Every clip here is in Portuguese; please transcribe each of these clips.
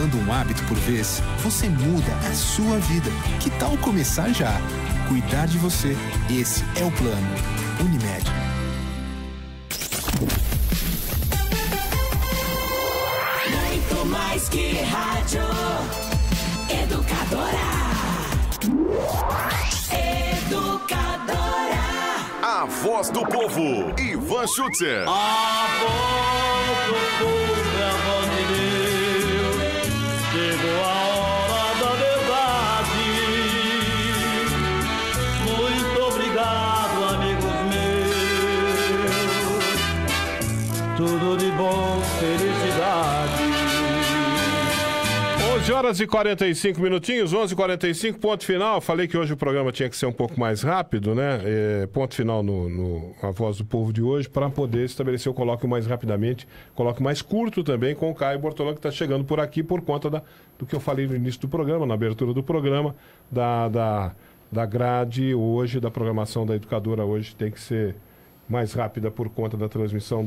mudando um hábito por vez, você muda a sua vida. Que tal começar já? Cuidar de você. Esse é o plano. Unimed. Muito mais que rádio. Educadora. Educadora. A voz do povo, Ivan Schutzer. A voz do povo é a voz de Deus. Chegou a hora da verdade. Muito obrigado, amigos meus. Tudo de bom, felicidade. 11 horas e 45 minutinhos, 11h45, ponto final. Falei que hoje o programa tinha que ser um pouco mais rápido, né? Ponto final no A Voz do Povo de hoje, para poder estabelecer o colóquio mais rapidamente, colóquio mais curto também com o Caio Bortolão, que está chegando por aqui por conta do que eu falei no início do programa, na abertura do programa, da grade hoje, da programação da Educadora hoje tem que ser mais rápida por conta da transmissão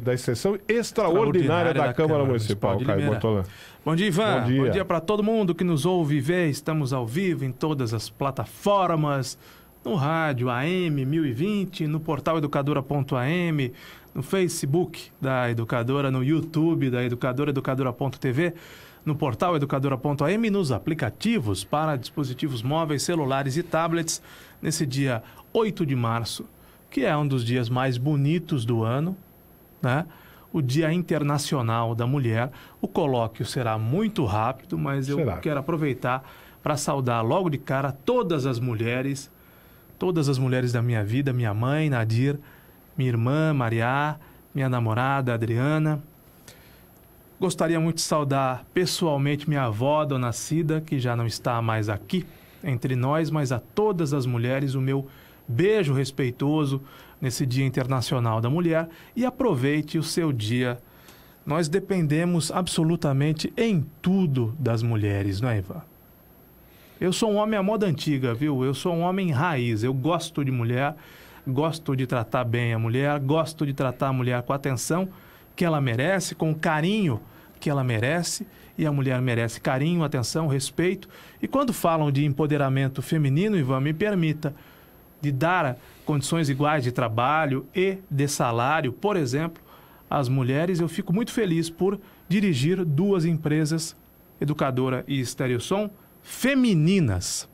da sessão extraordinária da Câmara Municipal, Caio Bortolão. Bom dia, Ivan. Bom dia. Bom dia para todo mundo que nos ouve e vê. Estamos ao vivo em todas as plataformas, no rádio AM 1020, no portal educadora.am, no Facebook da Educadora, no YouTube da Educadora, educadora.tv, no portal educadora.am e nos aplicativos para dispositivos móveis, celulares e tablets, nesse dia 8 de março, que é um dos dias mais bonitos do ano, né? O Dia Internacional da Mulher. O colóquio será muito rápido, mas eu quero aproveitar para saudar logo de cara todas as mulheres da minha vida, minha mãe, Nadir, minha irmã, Maria, minha namorada, Adriana. Gostaria muito de saudar pessoalmente minha avó, Dona Cida, que já não está mais aqui entre nós, mas a todas as mulheres o meu beijo respeitoso nesse Dia Internacional da Mulher e aproveite o seu dia. Nós dependemos absolutamente em tudo das mulheres, não é, Ivan? Eu sou um homem à moda antiga, viu? Eu sou um homem raiz. Eu gosto de mulher, gosto de tratar bem a mulher, gosto de tratar a mulher com a atenção que ela merece, com o carinho que ela merece, e a mulher merece carinho, atenção, respeito. E quando falam de empoderamento feminino, Ivan, me permita, de dar condições iguais de trabalho e de salário, por exemplo, às mulheres, eu fico muito feliz por dirigir duas empresas, Educadora e Stereosom, femininas.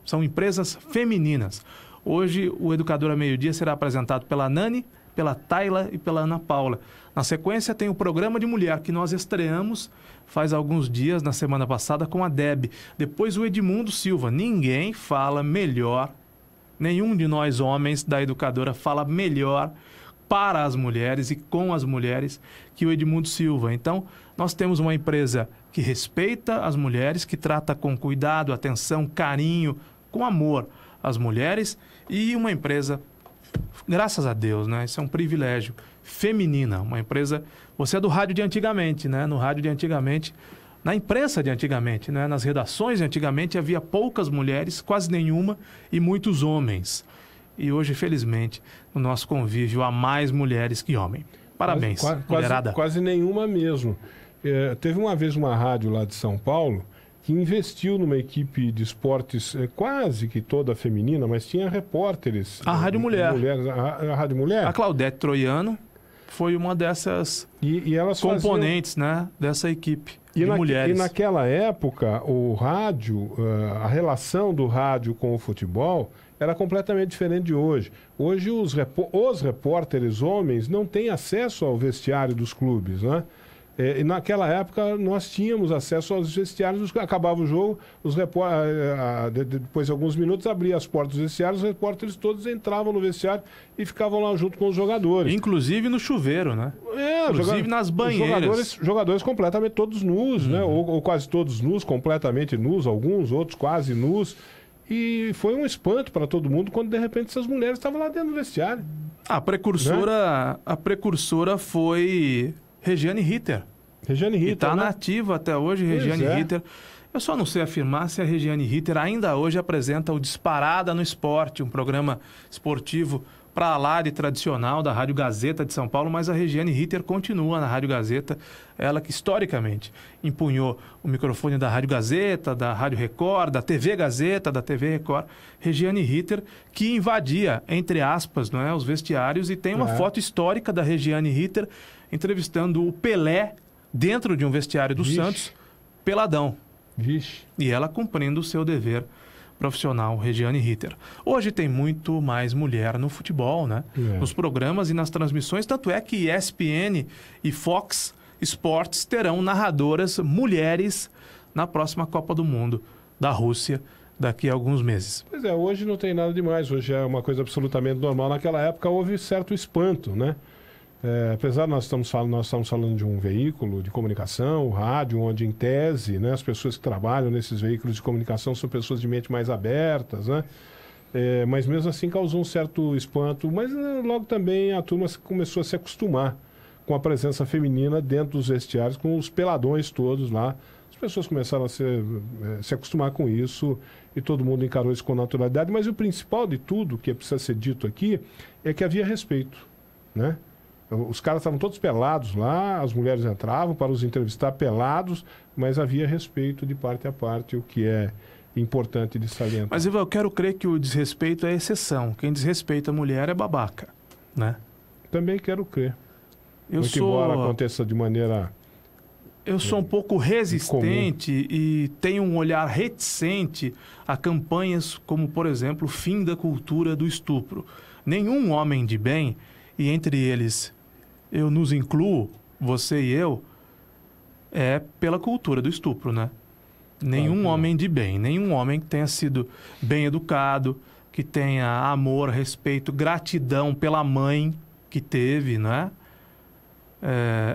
São empresas femininas. Hoje, o Educadora Meio-Dia será apresentado pela Nani, pela Tayla e pela Ana Paula. Na sequência, tem o programa de mulher que nós estreamos faz alguns dias, na semana passada, com a Deb. Depois, o Edmundo Silva. Ninguém fala melhor. Nenhum de nós homens da Educadora fala melhor para as mulheres e com as mulheres que o Edmundo Silva. Então, nós temos uma empresa que respeita as mulheres, que trata com cuidado, atenção, carinho, com amor as mulheres, e uma empresa, graças a Deus, né? Isso é um privilégio, feminina, uma empresa... Você é do rádio de antigamente, né? No rádio de antigamente... Na imprensa de antigamente, né? Nas redações de antigamente, havia poucas mulheres, quase nenhuma, e muitos homens. E hoje, felizmente, no nosso convívio, há mais mulheres que homens. Parabéns, mulherada. Quase nenhuma mesmo. Teve uma vez uma rádio lá de São Paulo que investiu numa equipe de esportes quase que toda feminina, mas tinha repórteres. A Rádio Mulher. A Rádio Mulher? A Claudete Troiano foi uma dessas e elas componentes, né, dessa equipe de mulheres. E naquela época, o rádio, a relação do rádio com o futebol era completamente diferente de hoje. Hoje os repórteres homens não têm acesso ao vestiário dos clubes, né? E naquela época nós tínhamos acesso aos vestiários, acabava o jogo, depois de alguns minutos abria as portas dos vestiários, os repórteres todos entravam no vestiário e ficavam lá junto com os jogadores. Inclusive no chuveiro, né? Inclusive nas banheiras. Jogadores completamente todos nus, né? Ou quase todos nus, completamente nus, alguns, outros quase nus. E foi um espanto para todo mundo quando de repente essas mulheres estavam lá dentro do vestiário. A precursora foi Regiane Ritter. Regiane Ritter, está nativa até hoje, Regiane Ritter. Eu só não sei afirmar se a Regiane Ritter ainda hoje apresenta o Disparada no Esporte, um programa esportivo para a Lari tradicional da Rádio Gazeta de São Paulo, mas a Regiane Ritter continua na Rádio Gazeta, ela que historicamente empunhou o microfone da Rádio Gazeta, da Rádio Record, da TV Gazeta, da TV Record. Regiane Ritter, que invadia, entre aspas, não é, os vestiários, e tem uma foto histórica da Regiane Ritter entrevistando o Pelé dentro de um vestiário do Santos, peladão. Vixe. E ela cumprindo o seu dever profissional, Regiane Ritter. Hoje tem muito mais mulher no futebol, né? Nos programas e nas transmissões, tanto é que ESPN e Fox Sports terão narradoras mulheres na próxima Copa do Mundo da Rússia daqui a alguns meses. Pois é, hoje não tem nada demais, hoje é uma coisa absolutamente normal. Naquela época houve certo espanto, né? Apesar de nós estamos falando de um veículo de comunicação, o rádio, onde em tese, né, as pessoas que trabalham nesses veículos de comunicação são pessoas de mente mais abertas, né? Mas mesmo assim causou um certo espanto, mas logo também a turma começou a se acostumar com a presença feminina dentro dos vestiários, com os peladões todos lá. As pessoas começaram a se acostumar com isso e todo mundo encarou isso com naturalidade, mas o principal de tudo que precisa ser dito aqui é que havia respeito, né? Os caras estavam todos pelados lá, as mulheres entravam para os entrevistar pelados, mas havia respeito de parte a parte, o que é importante de salientar. Mas, Ivan, eu quero crer que o desrespeito é exceção. Quem desrespeita a mulher é babaca, né? Também quero crer. Embora aconteça de maneira... Eu sou um pouco resistente e tenho um olhar reticente a campanhas como, por exemplo, o fim da cultura do estupro. Nenhum homem de bem, e entre eles eu nos incluo, você e eu, é pela cultura do estupro, né? Nenhum homem de bem, nenhum homem que tenha sido bem educado, que tenha amor, respeito, gratidão pela mãe que teve, né?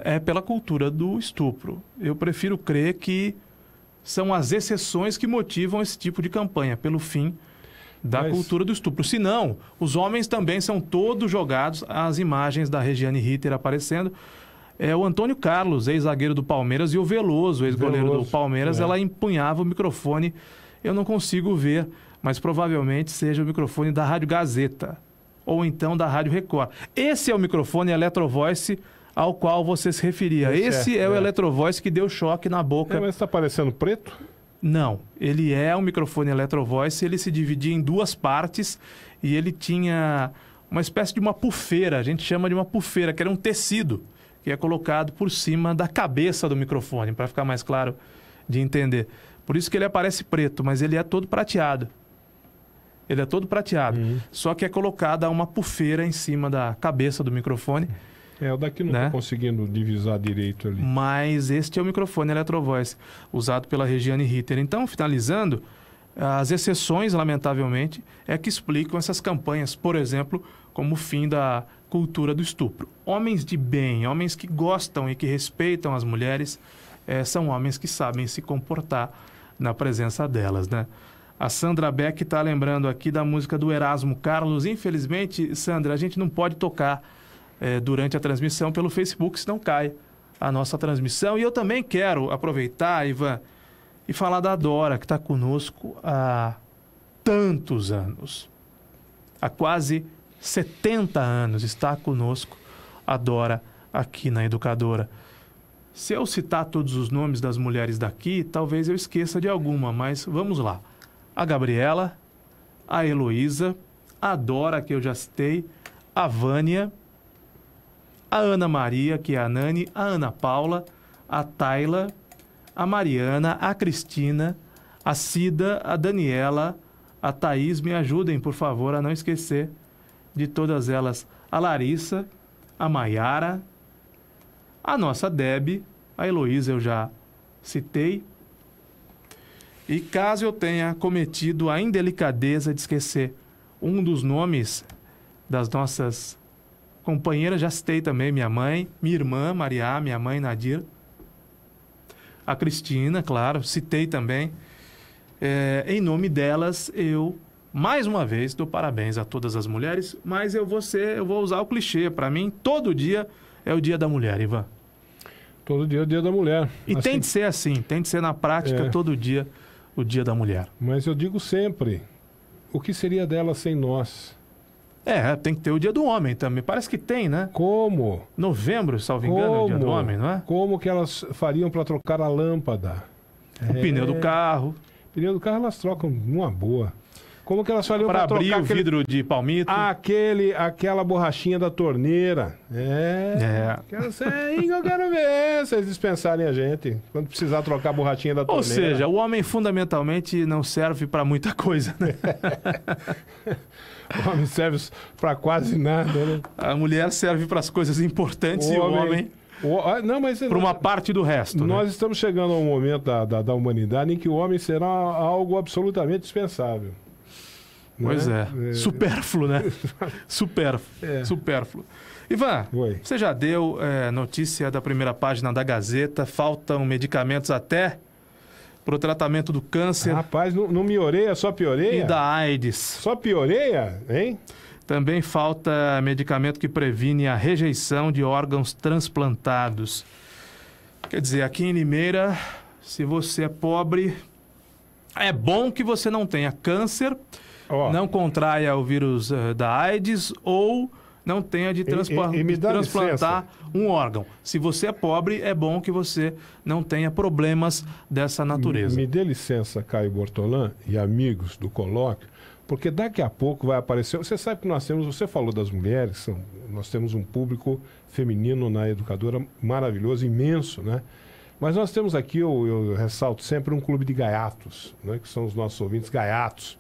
É pela cultura do estupro. Eu prefiro crer que são as exceções que motivam esse tipo de campanha, pelo fim da cultura do estupro. Se não, os homens também são todos jogados, as imagens da Regiane Ritter aparecendo. O Antônio Carlos, ex-zagueiro do Palmeiras, e o Veloso, ex-goleiro do Palmeiras, ela empunhava o microfone. Eu não consigo ver, mas provavelmente seja o microfone da Rádio Gazeta ou então da Rádio Record. Esse é o microfone Electro-Voice ao qual você se referia. Esse é o Electro-Voice que deu choque na boca. Mas está parecendo preto? Não, ele é um microfone Electro-Voice, ele se dividia em duas partes e ele tinha uma espécie de uma pufeira, a gente chama de uma pufeira, que era um tecido que é colocado por cima da cabeça do microfone, para ficar mais claro de entender. Por isso que ele aparece preto, mas ele é todo prateado. Ele é todo prateado, só que é colocada uma pufeira em cima da cabeça do microfone. O daqui não está conseguindo divisar direito ali. Mas este é o microfone Electro-Voice, usado pela Regiane Ritter. Então, finalizando, as exceções, lamentavelmente, é que explicam essas campanhas, por exemplo, como o fim da cultura do estupro. Homens de bem, homens que gostam e que respeitam as mulheres, são homens que sabem se comportar na presença delas, né? A Sandra Beck está lembrando aqui da música do Erasmo Carlos. Infelizmente, Sandra, a gente não pode tocar durante a transmissão pelo Facebook, senão cai a nossa transmissão. E eu também quero aproveitar, Ivan, e falar da Dora, que está conosco há tantos anos. Há quase 70 anos está conosco a Dora aqui na Educadora. Se eu citar todos os nomes das mulheres daqui, talvez eu esqueça de alguma, mas vamos lá. A Gabriela, a Heloísa, a Dora, que eu já citei, a Vânia, a Ana Maria, que é a Nani, a Ana Paula, a Tayla, a Mariana, a Cristina, a Cida, a Daniela, a Thaís. Me ajudem, por favor, a não esquecer de todas elas. A Larissa, a Maiara, a nossa Deb, a Heloísa eu já citei. E caso eu tenha cometido a indelicadeza de esquecer um dos nomes das nossas companheiras, já citei também minha mãe, minha irmã Maria, minha mãe Nadir, a Cristina, claro, citei também. Em nome delas, eu, mais uma vez, dou parabéns a todas as mulheres, mas eu vou usar o clichê. Para mim, todo dia é o Dia da Mulher, Ivan. Todo dia é o Dia da Mulher. E tem de ser assim, tem de ser na prática, todo dia o Dia da Mulher. Mas eu digo sempre, o que seria dela sem nós? Tem que ter o Dia do Homem também. Parece que tem, né? Como? Novembro, salvo engano, é o Dia do Homem, não é? Como que elas fariam para trocar a lâmpada? O pneu do carro. Pneu do carro elas trocam numa boa. Como que elas fariam Para para abrir trocar o vidro de palmito. aquela borrachinha da torneira? Eu quero ver se eles dispensarem a gente. Quando precisar trocar a borrachinha da torneira. Ou seja, o homem fundamentalmente não serve para muita coisa, né? O homem serve para quase nada, né? A mulher serve para as coisas importantes e o homem para uma parte do resto. Nós né? estamos chegando a um momento da humanidade em que o homem será algo absolutamente dispensável. Pois né? Supérfluo, né? Supérfluo. Ivan, Oi. você já deu notícia da primeira página da Gazeta, faltam medicamentos até para o tratamento do câncer Rapaz, não melhoreia, só pioreia? e da AIDS. Só pioreia, hein? Também falta medicamento que previne a rejeição de órgãos transplantados. Quer dizer, aqui em Limeira, se você é pobre, é bom que você não tenha câncer, não contraia o vírus da AIDS ou não tenha de transplantar um órgão. Se você é pobre, é bom que você não tenha problemas dessa natureza. Me dê licença, Caio Bortolã e amigos do colóquio, porque daqui a pouco vai aparecer... Você sabe que você falou das mulheres, nós temos um público feminino na educadora maravilhoso, imenso, né? Mas nós temos aqui, eu ressalto sempre, um clube de gaiatos, né? Que são os nossos ouvintes gaiatos.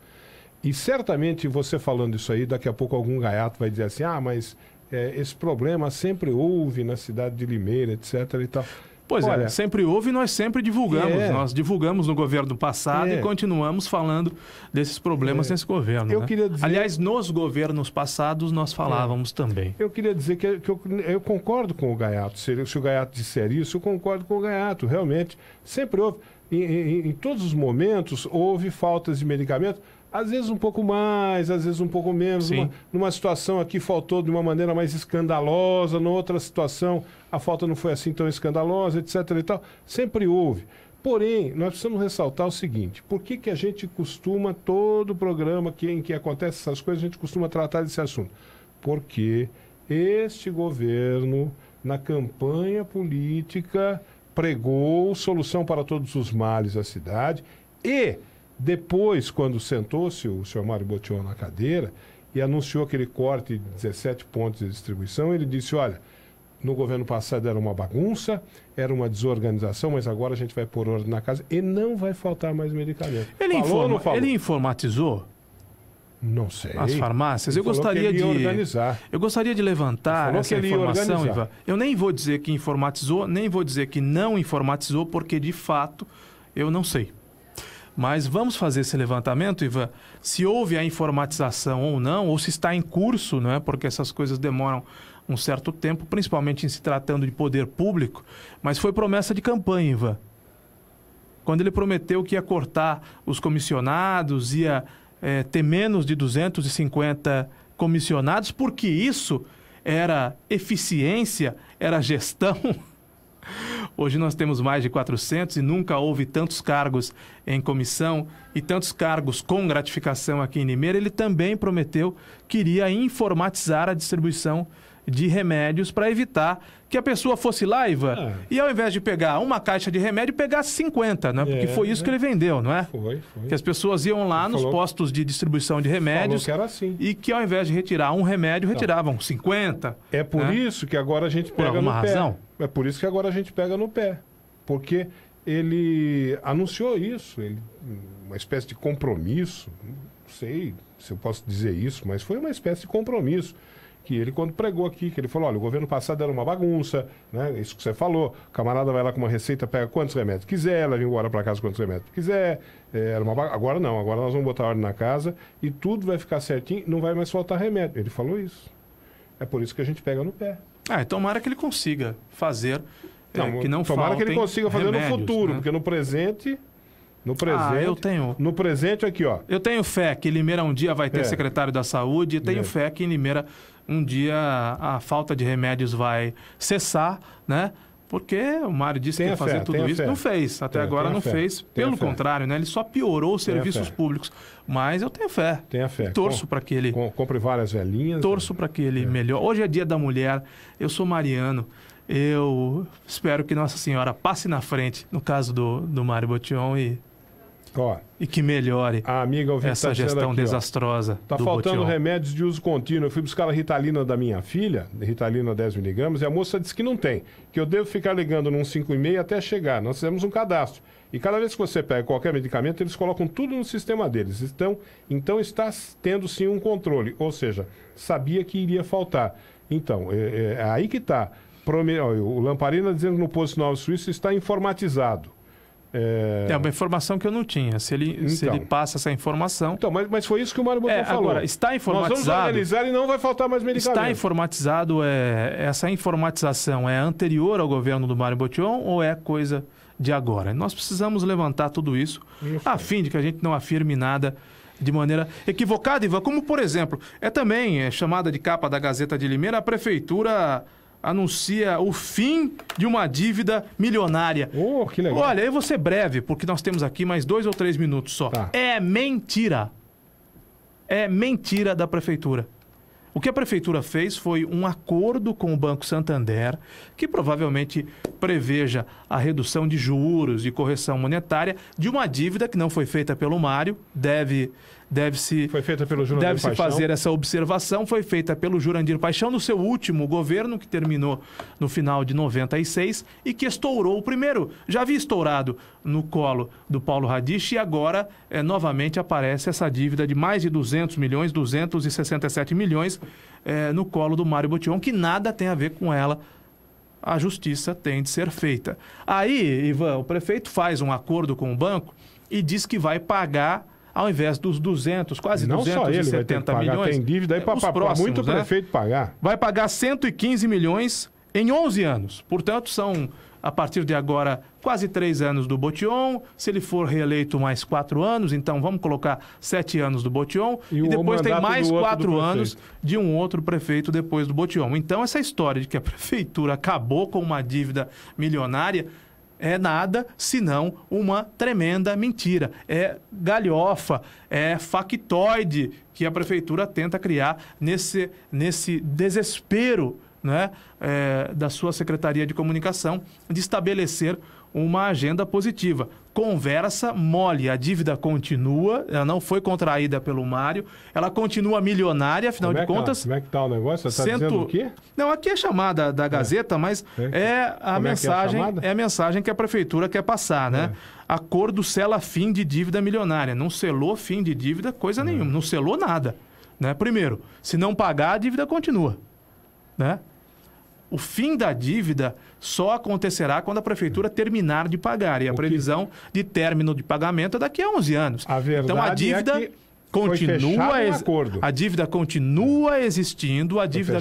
E certamente você falando isso aí, daqui a pouco algum gaiato vai dizer assim, mas esse problema sempre houve na cidade de Limeira, etc. e tal. Pois sempre houve e nós sempre divulgamos. Nós divulgamos no governo passado e continuamos falando desses problemas nesse governo. Eu queria dizer... Aliás, nos governos passados nós falávamos também. Eu queria dizer que eu concordo com o gaiato. Se o gaiato disser isso, eu concordo com o gaiato. Realmente, sempre houve. Em todos os momentos, houve faltas de medicamentos. Às vezes um pouco mais, às vezes um pouco menos. Numa situação aqui faltou de uma maneira mais escandalosa, numa outra situação a falta não foi assim tão escandalosa, etc. e tal. Sempre houve. Porém, nós precisamos ressaltar o seguinte, por que a gente costuma, todo programa em que acontecem essas coisas, a gente costuma tratar desse assunto? Porque este governo, na campanha política, pregou solução para todos os males da cidade e... Depois, quando sentou-se o senhor Mário Botion na cadeira e anunciou aquele corte de 17 pontos de distribuição, ele disse, olha, no governo passado era uma bagunça, era uma desorganização, mas agora a gente vai pôr ordem na casa e não vai faltar mais medicamento. Ele informatizou? Não sei. As farmácias? Eu gostaria de levantar essa informação, Ivan. Eu nem vou dizer que informatizou, nem vou dizer que não informatizou, porque de fato eu não sei. Mas vamos fazer esse levantamento, Ivan, se houve a informatização ou não, ou se está em curso, não é? Porque essas coisas demoram um certo tempo, principalmente em se tratando de poder público, mas foi promessa de campanha, Ivan. Quando ele prometeu que ia cortar os comissionados, ia ter menos de 250 comissionados, porque isso era eficiência, era gestão... Hoje nós temos mais de 400 e nunca houve tantos cargos em comissão e tantos cargos com gratificação aqui em Limeira. Ele também prometeu que iria informatizar a distribuição de remédios para evitar que a pessoa fosse lá, Ivan, e ao invés de pegar uma caixa de remédio, pegasse 50, né? Porque foi isso que ele vendeu, não é? Foi. Que as pessoas iam lá nos postos de distribuição de remédios que era assim. E que ao invés de retirar um remédio, retiravam 50. É por isso que agora a gente pega no pé. Razão? É por isso que agora a gente pega no pé. Porque ele anunciou isso, uma espécie de compromisso, não sei se eu posso dizer isso, mas foi uma espécie de compromisso. Que ele, quando pregou aqui, que ele falou, olha, o governo passado era uma bagunça, né? Isso que você falou, o camarada vai lá com uma receita, pega quantos remédios quiser, leva embora para casa quantos remédios quiser, era uma agora não, agora nós vamos botar ordem na casa e tudo vai ficar certinho, não vai mais faltar remédio. Ele falou isso. É por isso que a gente pega no pé. E tomara que ele consiga fazer, que não tomara que ele consiga fazer no futuro, né? Porque no presente... No presente aqui, ó. Eu tenho fé que Limeira um dia vai ter secretário da saúde, e tenho fé que em Limeira um dia a falta de remédios vai cessar, né? Porque o Mário disse que ia fazer tudo isso, não fez. Até agora não fez. Pelo contrário, né? Ele só piorou os serviços públicos. Mas eu tenho fé. Tenha fé. Torço para que ele... Compre várias velhinhas. Torço para que ele melhore. Hoje é dia da mulher. Eu sou mariano. Eu espero que Nossa Senhora passe na frente, no caso do Mário Botion, e que melhore a amiga essa gestão aqui, desastrosa Tá do faltando Botion. Remédios de uso contínuo. Eu fui buscar a Ritalina da minha filha, Ritalina 10mg, e a moça disse que não tem. Que eu devo ficar ligando num 5,5 até chegar. Nós fizemos um cadastro. E cada vez que você pega qualquer medicamento, eles colocam tudo no sistema deles. Então está tendo sim um controle. Ou seja, sabia que iria faltar. Então, é aí que está. O Lamparina dizendo que no posto Nova Suíça está informatizado. É uma informação que eu não tinha. Se ele passa essa informação... Então, mas foi isso que o Mário Boton falou. Agora, está informatizado... Nós vamos organizar e não vai faltar mais medicamento. Está informatizado, essa informatização é anterior ao governo do Mário Botion ou é coisa de agora? Nós precisamos levantar tudo isso a fim de que a gente não afirme nada de maneira equivocada, Ivan. Como, por exemplo, também chamada de capa da Gazeta de Limeira, a Prefeitura anuncia o fim de uma dívida milionária. Oh, que legal. Olha, eu vou ser breve, porque nós temos aqui mais 2 ou 3 minutos só. Tá. É mentira. É mentira da Prefeitura. O que a Prefeitura fez foi um acordo com o Banco Santander, que provavelmente preveja a redução de juros e correção monetária de uma dívida que não foi feita pelo Mário, Foi feita pelo Jurandir Paixão. Deve-se fazer essa observação, foi feita pelo Jurandir Paixão no seu último governo, que terminou no final de 96 e que estourou primeiro. Já havia estourado no colo do Paulo Radich e agora novamente aparece essa dívida de mais de 200 milhões, 267 milhões no colo do Mário Botion, que nada tem a ver com ela. A justiça tem de ser feita. Aí, Ivan, o prefeito faz um acordo com o banco e diz que vai pagar, ao invés dos 200, quase não 270 só ele vai ter que pagar, milhões... tem dívida aí para muito prefeito pagar. Vai pagar 115 milhões em 11 anos. Portanto, são, a partir de agora, quase 3 anos do Botion. Se ele for reeleito, mais 4 anos. Então, vamos colocar 7 anos do Botion. E depois tem mais 4 anos de um outro prefeito depois do Botion. Então, essa história de que a prefeitura acabou com uma dívida milionária é nada senão uma tremenda mentira. É galhofa, é factoide que a prefeitura tenta criar nesse desespero, né, da sua Secretaria de Comunicação de estabelecer uma agenda positiva. Conversa mole, a dívida continua, ela não foi contraída pelo Mário, ela continua milionária, afinal de contas... Como é que está o negócio? Você está dizendo o quê? Não, aqui é chamada da Gazeta, mas a mensagem que a Prefeitura quer passar, né? Acordo sela fim de dívida milionária. Não selou fim de dívida coisa nenhuma, não selou nada, né? Primeiro, se não pagar, a dívida continua, né? O fim da dívida só acontecerá quando a Prefeitura terminar de pagar. E a previsão de término de pagamento é daqui a 11 anos. A verdade então a dívida a dívida continua existindo, a dívida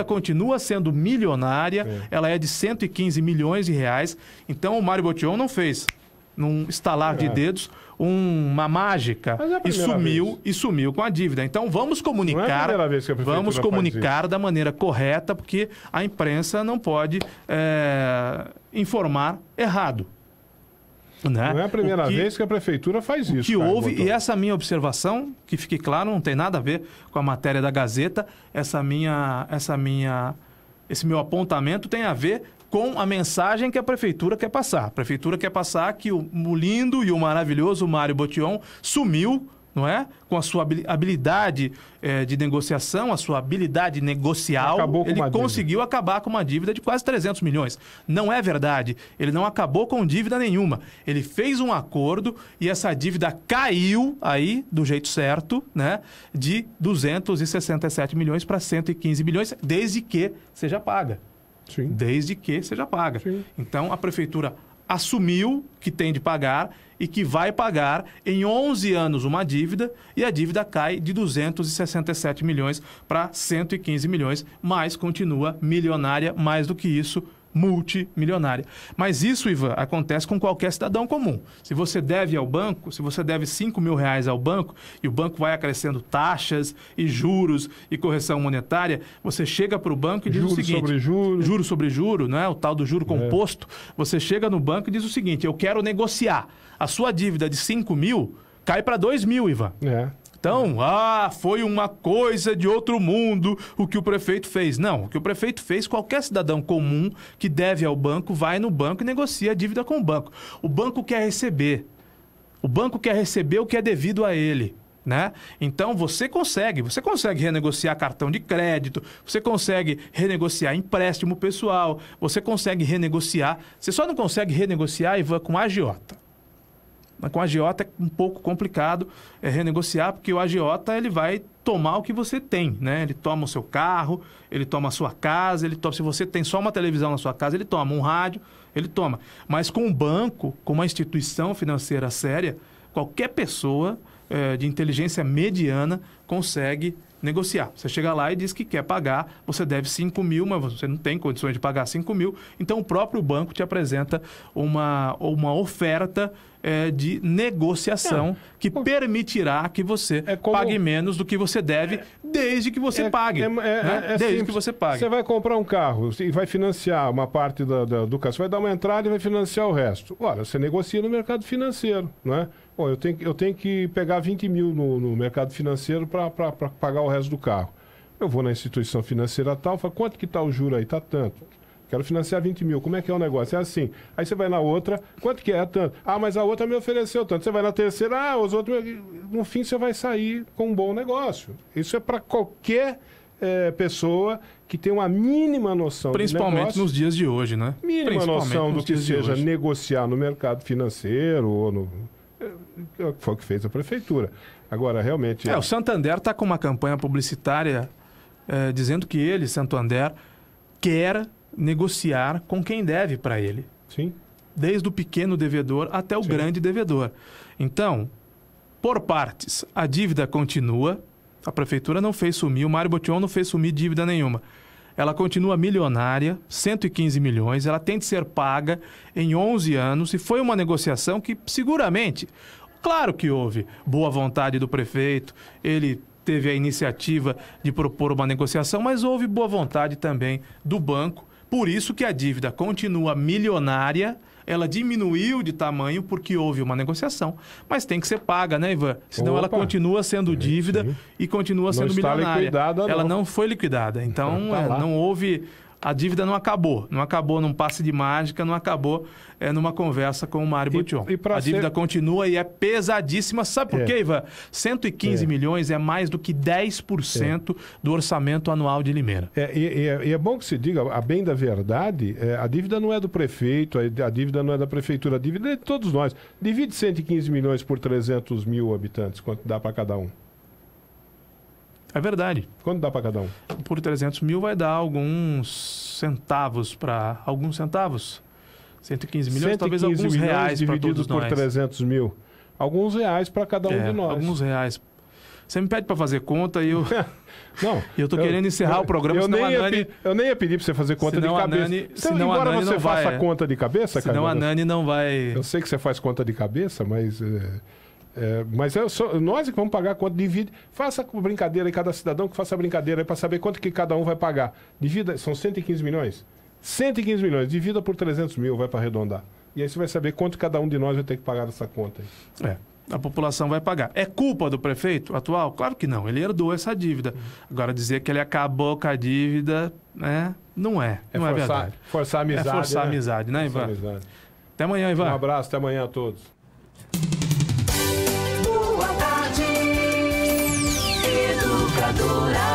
continua sendo milionária, ela é de 115 milhões de reais. Então o Mário Botion não fez, num estalar de dedos, uma mágica e sumiu com a dívida. Então vamos comunicar, não é a primeira vez que a Prefeitura vamos comunicar da maneira correta, porque a imprensa não pode informar errado. Né? Não é a primeira vez que a Prefeitura faz isso. Que houve, e essa minha observação, que fique claro, não tem nada a ver com a matéria da Gazeta, esse meu apontamento tem a ver com a mensagem que a Prefeitura quer passar. A Prefeitura quer passar que o lindo e o maravilhoso Mário Botion sumiu, não é? Com a sua habilidade de negociação, a sua habilidade negocial, ele conseguiu acabar com uma dívida de quase 300 milhões. Não é verdade. Ele não acabou com dívida nenhuma. Ele fez um acordo e essa dívida caiu aí, do jeito certo, né? De 267 milhões para 115 milhões, desde que seja paga. Sim. Desde que seja paga. Sim. Então, a Prefeitura assumiu que tem de pagar e que vai pagar em 11 anos uma dívida, e a dívida cai de 267 milhões para 115 milhões, mas continua milionária. Mais do que isso, multimilionária. Mas isso, Ivan, acontece com qualquer cidadão comum. Se você deve ao banco, se você deve R$5.000 ao banco e o banco vai acrescendo taxas e juros e correção monetária, você chega para o banco e diz o seguinte... Juro sobre juro, não é? O tal do juro composto. Você chega no banco e diz o seguinte, eu quero negociar. A sua dívida de 5.000 cai para 2.000, Ivan. Então, foi uma coisa de outro mundo o que o prefeito fez. Não, o que o prefeito fez, qualquer cidadão comum que deve ao banco, vai no banco e negocia a dívida com o banco. O banco quer receber. O banco quer receber o que é devido a ele, né? Então, você consegue renegociar cartão de crédito, você consegue renegociar empréstimo pessoal, você consegue renegociar... Você só não consegue renegociar, Ivan, com agiota. Com a agiota é um pouco complicado renegociar, porque o agiota ele vai tomar o que você tem, né? Ele toma o seu carro, ele toma a sua casa, se você tem só uma televisão na sua casa, ele toma um rádio, ele toma. Mas com um banco, com uma instituição financeira séria, qualquer pessoa de inteligência mediana consegue negociar. Você chega lá e diz que quer pagar, você deve 5.000, mas você não tem condições de pagar 5.000, então o próprio banco te apresenta uma oferta de negociação que permitirá que você pague menos do que você deve, desde que você pague. Desde que você pague. Você vai comprar um carro e vai financiar uma parte do carro, você vai dar uma entrada e vai financiar o resto. Ora, você negocia no mercado financeiro, não é? Bom, eu tenho que pegar 20.000 no mercado financeiro para pagar o resto do carro. Eu vou na instituição financeira tal, falo, quanto que está o juro aí? Está tanto. Quero financiar 20.000. Como é que é o negócio? É assim. Aí você vai na outra, quanto que é? Tanto. Mas a outra me ofereceu tanto. Você vai na terceira, os outros... No fim, você vai sair com um bom negócio. Isso é para qualquer pessoa que tem uma mínima noção principalmente de negócio, nos dias de hoje, né? Mínima noção do que seja negociar no mercado financeiro ou no... Foi o que fez a prefeitura. Agora, realmente... O Santander está com uma campanha publicitária dizendo que ele, Santander, quer negociar com quem deve para ele. Sim. Desde o pequeno devedor até o grande devedor. Então, por partes, a dívida continua. A prefeitura não fez sumir, o Mário Botion não fez sumir dívida nenhuma. Ela continua milionária, 115 milhões, ela tem de ser paga em 11 anos e foi uma negociação que seguramente, claro que houve boa vontade do prefeito, ele teve a iniciativa de propor uma negociação, mas houve boa vontade também do banco. Por isso que a dívida continua milionária, ela diminuiu de tamanho porque houve uma negociação, mas tem que ser paga, né, Ivan? Senão ela continua sendo dívida e continua sendo milionária. Ela não foi liquidada, então não houve... A dívida não acabou num passe de mágica, não acabou numa conversa com o Mário Botion. A dívida continua e é pesadíssima. Sabe por quê, Ivan? 115 milhões é mais do que 10% do orçamento anual de Limeira. E é bom que se diga, a bem da verdade, a dívida não é do prefeito, a dívida não é da prefeitura, a dívida é de todos nós. Divide 115 milhões por 300 mil habitantes, quanto dá para cada um? É verdade. Quanto dá para cada um? Por 300 mil vai dar alguns centavos para... Alguns centavos? 115 milhões, talvez alguns reais para todos nós. Divididos por 300 mil. Alguns reais para cada um de nós. Alguns reais. Você me pede para fazer conta e eu... Não. Eu tô querendo encerrar o programa, senão a Nani... Eu nem ia pedir para você fazer conta de cabeça. Senão a Nani você faça conta de cabeça, cara. Senão a Nani não vai... Eu sei que você faz conta de cabeça, mas... Mas nós que vamos pagar quanto divide. Faça a brincadeira aí, cada cidadão que faça a brincadeira aí para saber quanto que cada um vai pagar. Divida, são 115 milhões. 115 milhões, divida por 300 mil, vai para arredondar. E aí você vai saber quanto cada um de nós vai ter que pagar nessa conta aí. A população vai pagar. É culpa do prefeito atual? Claro que não, ele herdou essa dívida. Agora, dizer que ele acabou com a dívida, não é. Não é verdade. Forçar a amizade. É forçar a amizade, né, Ivan? Até amanhã, Ivan. Um abraço, até amanhã a todos. Boa tarde, Educadora.